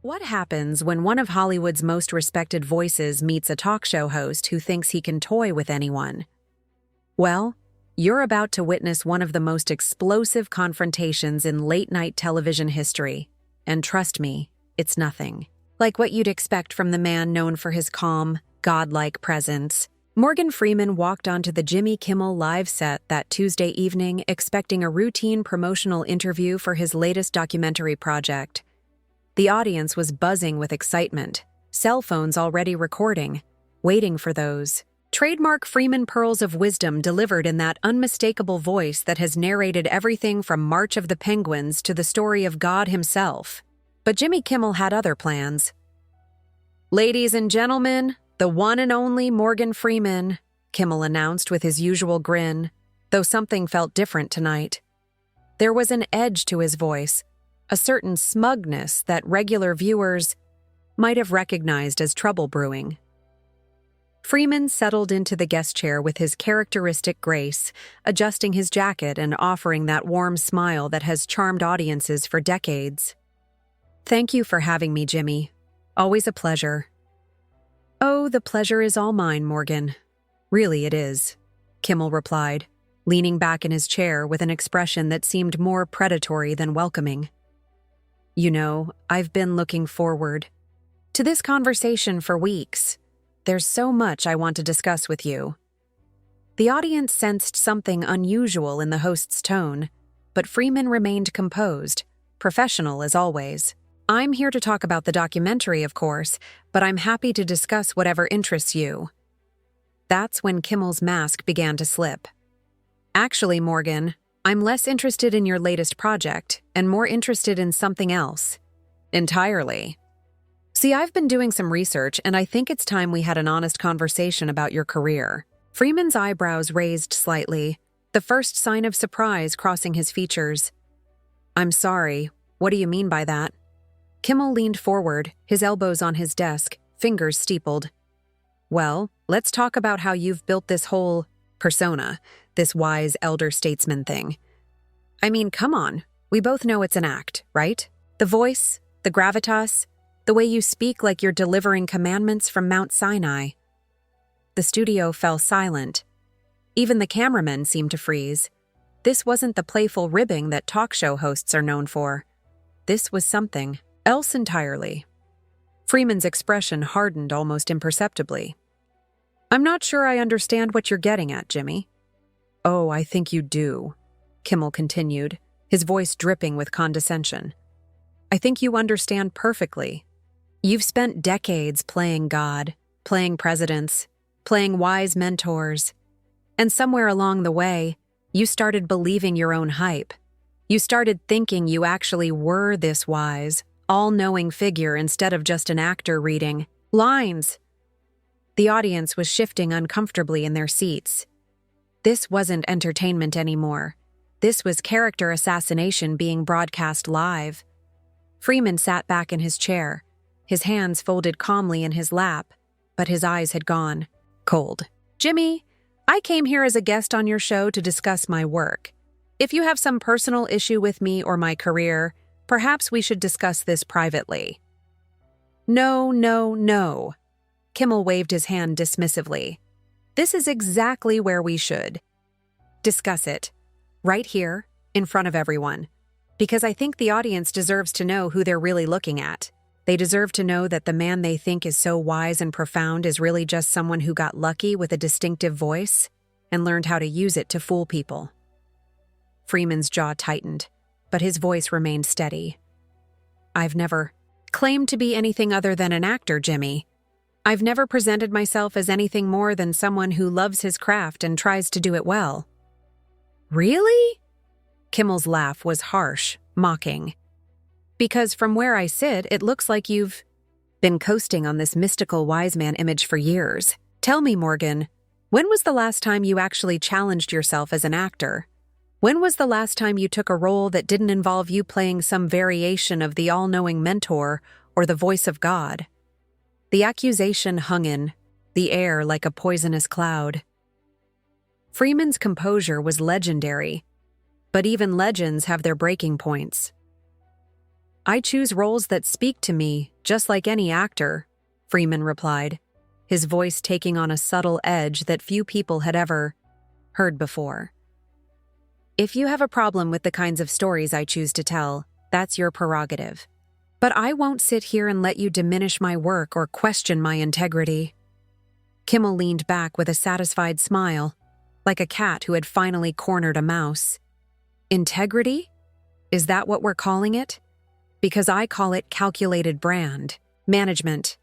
What happens when one of Hollywood's most respected voices meets a talk show host who thinks he can toy with anyone? Well, you're about to witness one of the most explosive confrontations in late-night television history. And trust me, it's nothing like what you'd expect from the man known for his calm, godlike presence. Morgan Freeman walked onto the Jimmy Kimmel live set that Tuesday evening expecting a routine promotional interview for his latest documentary project. The audience was buzzing with excitement, cell phones already recording, waiting for those trademark Freeman pearls of wisdom delivered in that unmistakable voice that has narrated everything from March of the Penguins to the story of God himself. But Jimmy Kimmel had other plans. "Ladies and gentlemen, the one and only Morgan Freeman," Kimmel announced with his usual grin, though something felt different tonight. There was an edge to his voice, a certain smugness that regular viewers might have recognized as trouble brewing. Freeman settled into the guest chair with his characteristic grace, adjusting his jacket and offering that warm smile that has charmed audiences for decades. "Thank you for having me, Jimmy. Always a pleasure." "Oh, the pleasure is all mine, Morgan. Really it is," Kimmel replied, leaning back in his chair with an expression that seemed more predatory than welcoming. "You know, I've been looking forward to this conversation for weeks. There's so much I want to discuss with you." The audience sensed something unusual in the host's tone, but Freeman remained composed, professional as always. "I'm here to talk about the documentary, of course, but I'm happy to discuss whatever interests you." That's when Kimmel's mask began to slip. "Actually, Morgan, I'm less interested in your latest project and more interested in something else. Entirely. See, I've been doing some research and I think it's time we had an honest conversation about your career." Freeman's eyebrows raised slightly, the first sign of surprise crossing his features. "I'm sorry, what do you mean by that?" Kimmel leaned forward, his elbows on his desk, fingers steepled. "Well, let's talk about how you've built this whole persona, this wise elder statesman thing. I mean, come on, we both know it's an act, right? The voice, the gravitas, the way you speak like you're delivering commandments from Mount Sinai." The studio fell silent. Even the cameramen seemed to freeze. This wasn't the playful ribbing that talk show hosts are known for. This was something else entirely. Freeman's expression hardened almost imperceptibly. "I'm not sure I understand what you're getting at, Jimmy." "Oh, I think you do," Kimmel continued, his voice dripping with condescension. "I think you understand perfectly. You've spent decades playing God, playing presidents, playing wise mentors, and somewhere along the way, you started believing your own hype. You started thinking you actually were this wise, all-knowing figure instead of just an actor reading lines." The audience was shifting uncomfortably in their seats. This wasn't entertainment anymore. This was character assassination being broadcast live. Freeman sat back in his chair, his hands folded calmly in his lap, but his eyes had gone cold. "Jimmy, I came here as a guest on your show to discuss my work. If you have some personal issue with me or my career, perhaps we should discuss this privately." "No, no, no." Kimmel waved his hand dismissively. "This is exactly where we should discuss it. Right here, in front of everyone. Because I think the audience deserves to know who they're really looking at. They deserve to know that the man they think is so wise and profound is really just someone who got lucky with a distinctive voice and learned how to use it to fool people." Freeman's jaw tightened, but his voice remained steady. "I've never claimed to be anything other than an actor, Jimmy. I've never presented myself as anything more than someone who loves his craft and tries to do it well." "Really?" Kimmel's laugh was harsh, mocking. "Because from where I sit, it looks like you've been coasting on this mystical wise man image for years. Tell me, Morgan, when was the last time you actually challenged yourself as an actor? When was the last time you took a role that didn't involve you playing some variation of the all-knowing mentor or the voice of God?" The accusation hung in the air like a poisonous cloud. Freeman's composure was legendary, but even legends have their breaking points. "I choose roles that speak to me, Just like any actor, Freeman replied, his voice taking on a subtle edge that few people had ever heard before. If you have a problem with the kinds of stories I choose to tell, that's your prerogative. But I won't sit here and let you diminish my work or question my integrity. Kimmel leaned back with a satisfied smile, like a cat who had finally cornered a mouse. Integrity? Is that what we're calling it? Because I call it calculated brand management.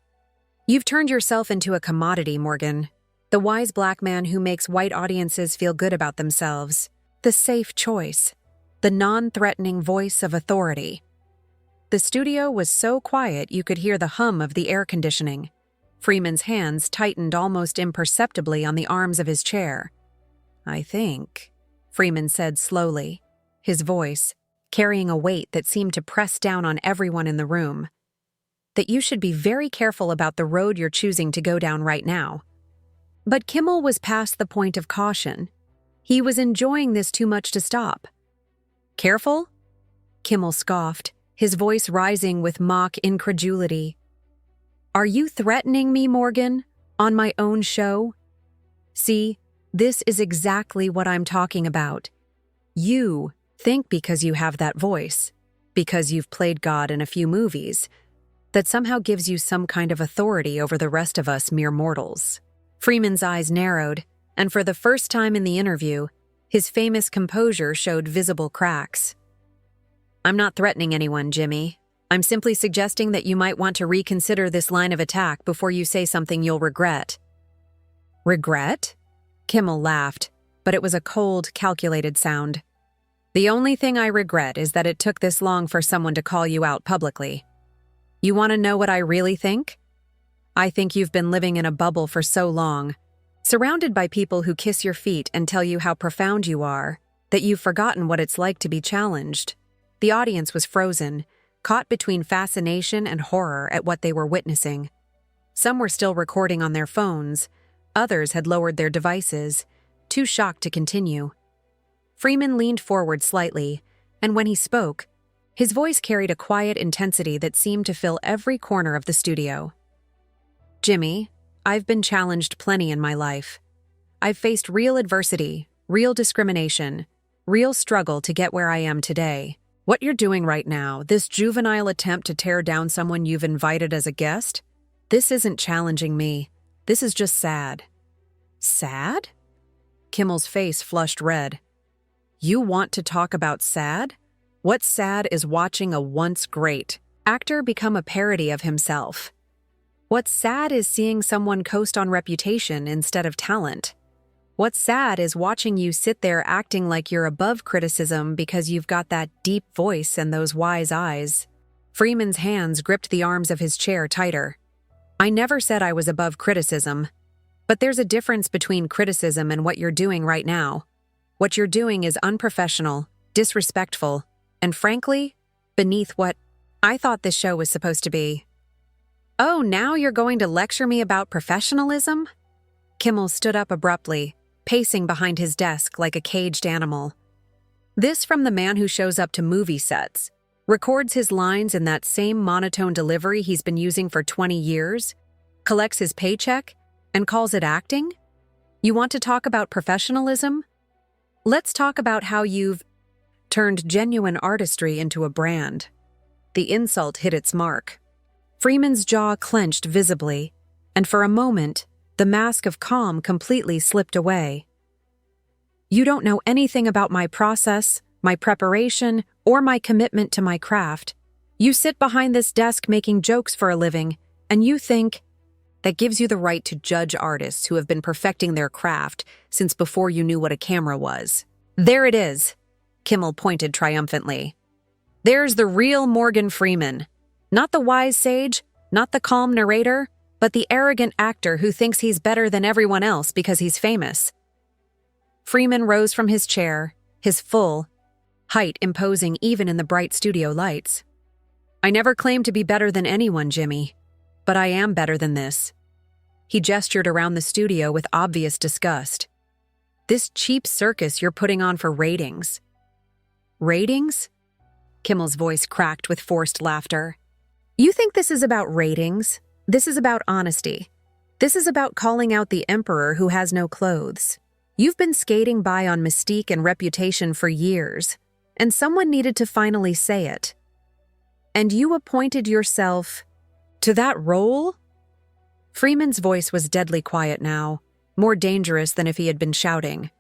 You've turned yourself into a commodity, Morgan. The wise black man who makes white audiences feel good about themselves. The safe choice. The non-threatening voice of authority. The studio was so quiet you could hear the hum of the air conditioning. Freeman's hands tightened almost imperceptibly on the arms of his chair. I think, Freeman said slowly, his voice carrying a weight that seemed to press down on everyone in the room, that you should be very careful about the road you're choosing to go down right now. But Kimmel was past the point of caution. He was enjoying this too much to stop. Careful? Kimmel scoffed, his voice rising with mock incredulity. Are you threatening me, Morgan, on my own show? See, this is exactly what I'm talking about. You think because you have that voice, because you've played God in a few movies, that somehow gives you some kind of authority over the rest of us mere mortals. Freeman's eyes narrowed, and for the first time in the interview, his famous composure showed visible cracks. I'm not threatening anyone, Jimmy. I'm simply suggesting that you might want to reconsider this line of attack before you say something you'll regret. Regret? Kimmel laughed, but it was a cold, calculated sound. The only thing I regret is that it took this long for someone to call you out publicly. You want to know what I really think? I think you've been living in a bubble for so long, surrounded by people who kiss your feet and tell you how profound you are, that you've forgotten what it's like to be challenged. The audience was frozen, caught between fascination and horror at what they were witnessing. Some were still recording on their phones, others had lowered their devices, too shocked to continue. Freeman leaned forward slightly, and when he spoke, his voice carried a quiet intensity that seemed to fill every corner of the studio. Jimmy, I've been challenged plenty in my life. I've faced real adversity, real discrimination, real struggle to get where I am today. What you're doing right now, this juvenile attempt to tear down someone you've invited as a guest, this isn't challenging me. This is just sad. Sad? Kimmel's face flushed red. You want to talk about sad? What's sad is watching a once great actor become a parody of himself. What's sad is seeing someone coast on reputation instead of talent. What's sad is watching you sit there acting like you're above criticism because you've got that deep voice and those wise eyes. Freeman's hands gripped the arms of his chair tighter. I never said I was above criticism, but there's a difference between criticism and what you're doing right now. What you're doing is unprofessional, disrespectful, and frankly, beneath what I thought this show was supposed to be. Oh, now you're going to lecture me about professionalism? Kimmel stood up abruptly, pacing behind his desk like a caged animal. This from the man who shows up to movie sets, records his lines in that same monotone delivery he's been using for 20 years, collects his paycheck, and calls it acting? You want to talk about professionalism? Let's talk about how you've turned genuine artistry into a brand. The insult hit its mark. Freeman's jaw clenched visibly, and for a moment, the mask of calm completely slipped away. You don't know anything about my process, my preparation, or my commitment to my craft. You sit behind this desk making jokes for a living, and you think that gives you the right to judge artists who have been perfecting their craft since before you knew what a camera was. There it is, Kimmel pointed triumphantly. There's the real Morgan Freeman. Not the wise sage, not the calm narrator, but the arrogant actor who thinks he's better than everyone else because he's famous. Freeman rose from his chair, his full height imposing even in the bright studio lights. I never claimed to be better than anyone, Jimmy, but I am better than this. He gestured around the studio with obvious disgust. This cheap circus you're putting on for ratings. Ratings? Kimmel's voice cracked with forced laughter. You think this is about ratings? This is about honesty. This is about calling out the emperor who has no clothes. You've been skating by on mystique and reputation for years, and someone needed to finally say it. And you appointed yourself to that role? Freeman's voice was deadly quiet now, more dangerous than if he had been shouting.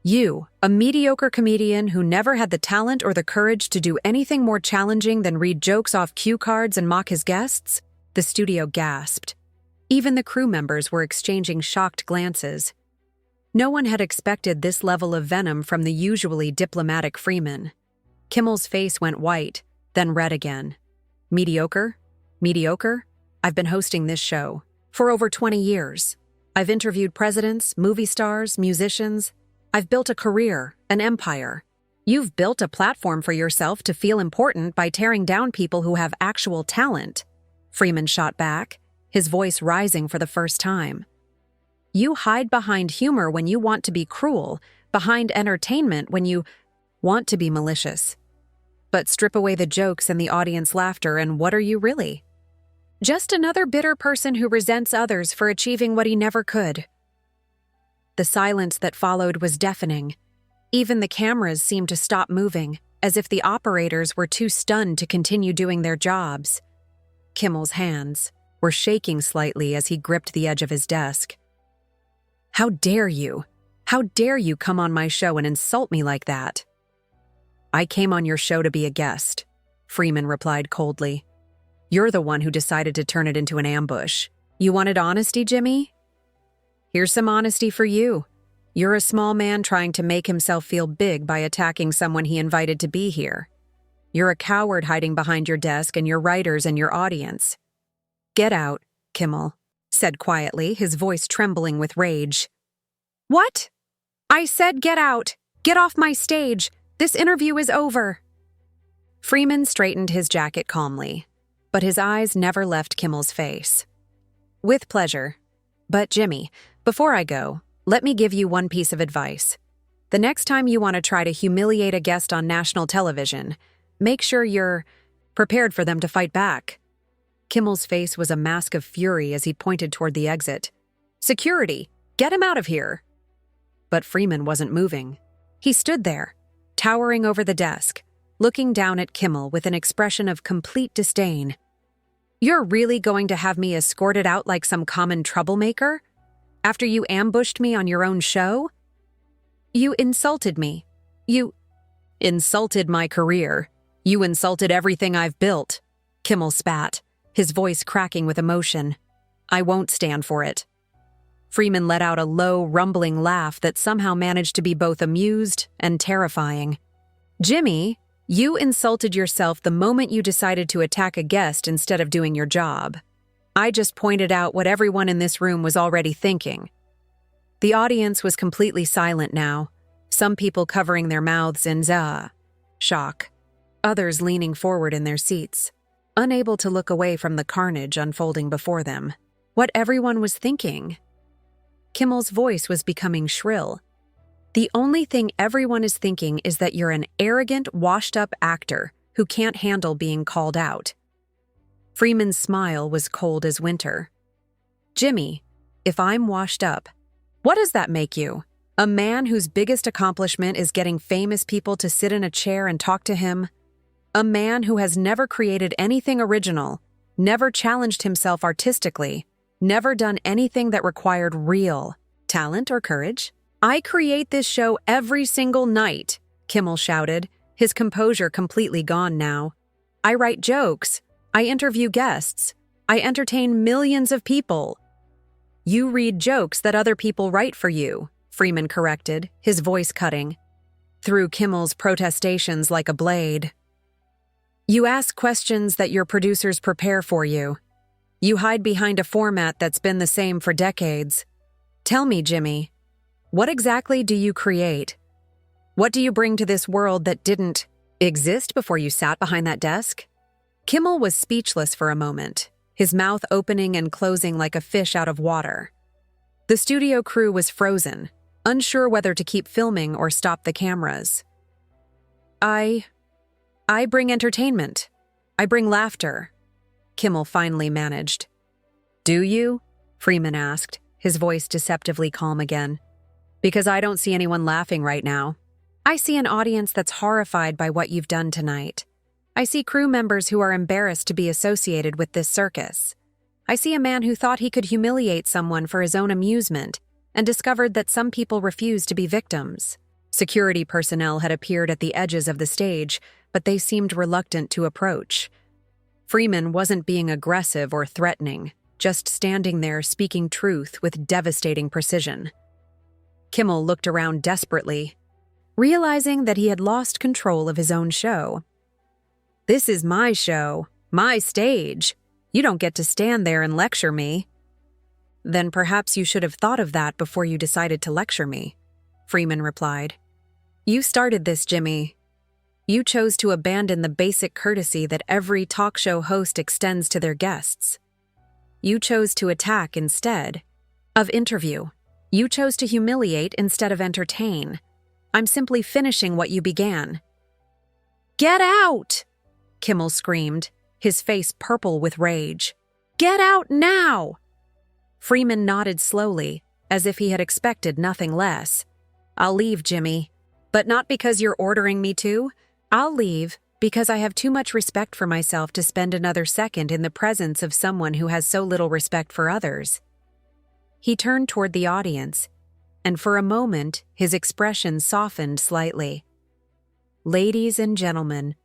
You, a mediocre comedian who never had the talent or the courage to do anything more challenging than read jokes off cue cards and mock his guests? The studio gasped. Even the crew members were exchanging shocked glances. No one had expected this level of venom from the usually diplomatic Freeman. Kimmel's face went white, then red again. Mediocre? Mediocre? I've been hosting this show for over 20 years. I've interviewed presidents, movie stars, musicians. I've built a career, an empire. You've built a platform for yourself to feel important by tearing down people who have actual talent. Freeman shot back, his voice rising for the first time. You hide behind humor when you want to be cruel, behind entertainment when you want to be malicious. But strip away the jokes and the audience laughter, and what are you really? Just another bitter person who resents others for achieving what he never could. The silence that followed was deafening. Even the cameras seemed to stop moving, as if the operators were too stunned to continue doing their jobs. Kimmel's hands were shaking slightly as he gripped the edge of his desk. How dare you? How dare you come on my show and insult me like that? I came on your show to be a guest, Freeman replied coldly. You're the one who decided to turn it into an ambush. You wanted honesty, Jimmy? Here's some honesty for you. You're a small man trying to make himself feel big by attacking someone he invited to be here. You're a coward hiding behind your desk and your writers and your audience. Get out, Kimmel said quietly, his voice trembling with rage. What? I said get out. Get off my stage. This interview is over. Freeman straightened his jacket calmly, but his eyes never left Kimmel's face. With pleasure. But Jimmy, before I go, let me give you one piece of advice. The next time you want to try to humiliate a guest on national television, make sure you're prepared for them to fight back. Kimmel's face was a mask of fury as he pointed toward the exit. Security! Get him out of here! But Freeman wasn't moving. He stood there, towering over the desk, looking down at Kimmel with an expression of complete disdain. You're really going to have me escorted out like some common troublemaker? After you ambushed me on your own show? You insulted me. You insulted my career. You insulted everything I've built. Kimmel spat, his voice cracking with emotion. I won't stand for it. Freeman let out a low, rumbling laugh that somehow managed to be both amused and terrifying. Jimmy, you insulted yourself the moment you decided to attack a guest instead of doing your job. I just pointed out what everyone in this room was already thinking. The audience was completely silent now, some people covering their mouths in shock, others leaning forward in their seats, unable to look away from the carnage unfolding before them. What everyone was thinking. Kimmel's voice was becoming shrill. The only thing everyone is thinking is that you're an arrogant, washed-up actor who can't handle being called out. Freeman's smile was cold as winter. Jimmy, if I'm washed up, what does that make you? A man whose biggest accomplishment is getting famous people to sit in a chair and talk to him? A man who has never created anything original, never challenged himself artistically, never done anything that required real talent or courage? I create this show every single night, Kimmel shouted, his composure completely gone now. I write jokes. I interview guests. I entertain millions of people. You read jokes that other people write for you, Freeman corrected, his voice cutting, through Kimmel's protestations like a blade. You ask questions that your producers prepare for you. You hide behind a format that's been the same for decades. Tell me, Jimmy, what exactly do you create? What do you bring to this world that didn't exist before you sat behind that desk? Kimmel was speechless for a moment, his mouth opening and closing like a fish out of water. The studio crew was frozen, unsure whether to keep filming or stop the cameras. I bring entertainment. I bring laughter. Kimmel finally managed. "Do you?" Freeman asked, his voice deceptively calm again. "Because I don't see anyone laughing right now. I see an audience that's horrified by what you've done tonight. I see crew members who are embarrassed to be associated with this circus. I see a man who thought he could humiliate someone for his own amusement and discovered that some people refuse to be victims." Security personnel had appeared at the edges of the stage, but they seemed reluctant to approach. Freeman wasn't being aggressive or threatening, just standing there speaking truth with devastating precision. Kimmel looked around desperately, realizing that he had lost control of his own show. "This is my show, my stage. You don't get to stand there and lecture me." "Then perhaps you should have thought of that before you decided to lecture me," Freeman replied. "You started this, Jimmy. You chose to abandon the basic courtesy that every talk show host extends to their guests. You chose to attack instead of interview. You chose to humiliate instead of entertain. I'm simply finishing what you began." "Get out!" Kimmel screamed, his face purple with rage. "Get out now!" Freeman nodded slowly, as if he had expected nothing less. "I'll leave, Jimmy. But not because you're ordering me to. I'll leave because I have too much respect for myself to spend another second in the presence of someone who has so little respect for others." He turned toward the audience, and for a moment his expression softened slightly. "Ladies and gentlemen,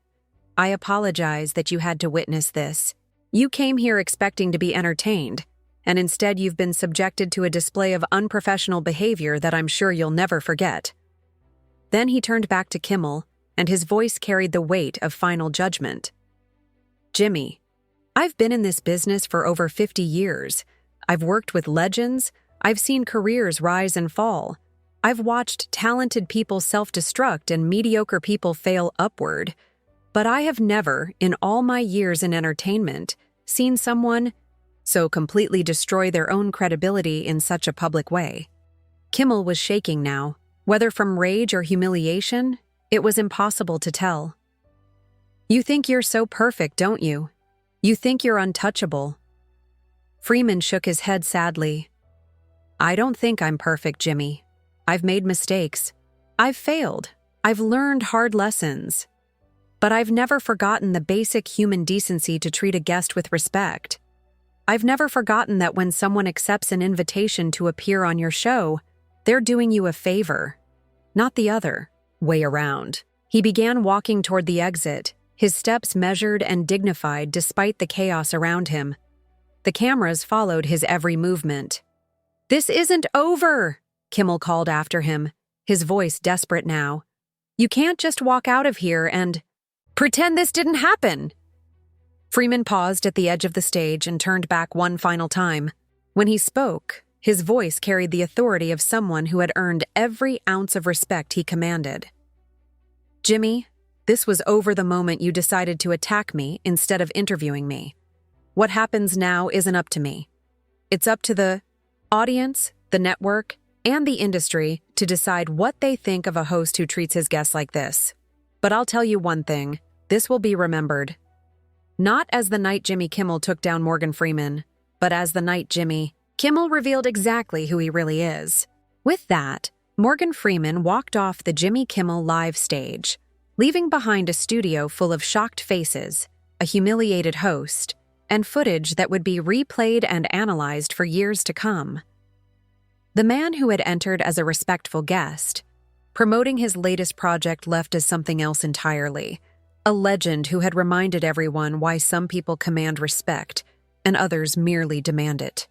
I apologize that you had to witness this. You came here expecting to be entertained, and instead you've been subjected to a display of unprofessional behavior that I'm sure you'll never forget." Then he turned back to Kimmel, and his voice carried the weight of final judgment. "Jimmy, I've been in this business for over 50 years. I've worked with legends. I've seen careers rise and fall. I've watched talented people self-destruct and mediocre people fail upward. But I have never, in all my years in entertainment, seen someone so completely destroy their own credibility in such a public way." Kimmel was shaking now. Whether from rage or humiliation, it was impossible to tell. "You think you're so perfect, don't you? You think you're untouchable." Freeman shook his head sadly. "I don't think I'm perfect, Jimmy. I've made mistakes. I've failed. I've learned hard lessons. But I've never forgotten the basic human decency to treat a guest with respect. I've never forgotten that when someone accepts an invitation to appear on your show, they're doing you a favor, not the other way around." He began walking toward the exit, his steps measured and dignified despite the chaos around him. The cameras followed his every movement. "This isn't over," Kimmel called after him, his voice desperate now. "You can't just walk out of here and pretend this didn't happen." Freeman paused at the edge of the stage and turned back one final time. When he spoke, his voice carried the authority of someone who had earned every ounce of respect he commanded. "Jimmy, this was over the moment you decided to attack me instead of interviewing me. What happens now isn't up to me. It's up to the audience, the network, and the industry to decide what they think of a host who treats his guests like this. But I'll tell you one thing, this will be remembered. Not as the night Jimmy Kimmel took down Morgan Freeman, but as the night Jimmy Kimmel revealed exactly who he really is." With that, Morgan Freeman walked off the Jimmy Kimmel live stage, leaving behind a studio full of shocked faces, a humiliated host, and footage that would be replayed and analyzed for years to come. The man who had entered as a respectful guest, promoting his latest project, left as something else entirely, a legend who had reminded everyone why some people command respect and others merely demand it.